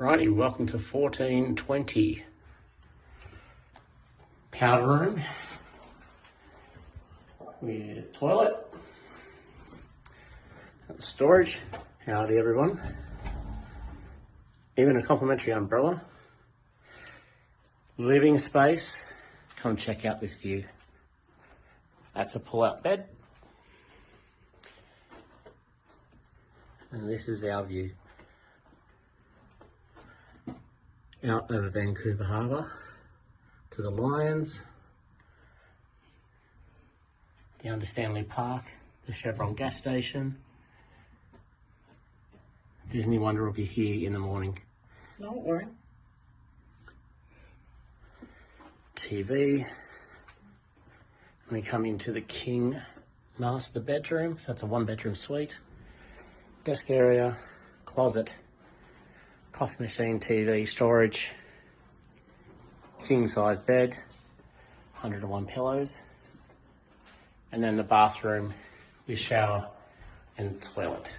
Righty, welcome to 1420. Powder room with toilet, storage. Howdy everyone. Even a complimentary umbrella. Living space. Come check out this view. That's a pull-out bed. And this is our view. Out over Vancouver Harbour to the Lions, the Stanley Park, the Chevron gas station. Disney Wonder will be here in the morning. Don't worry. TV. And we come into the king master bedroom. So that's a 1-bedroom suite. Desk area, closet, coffee machine, TV, storage, king size bed, 101 pillows, and then the bathroom with shower and toilet.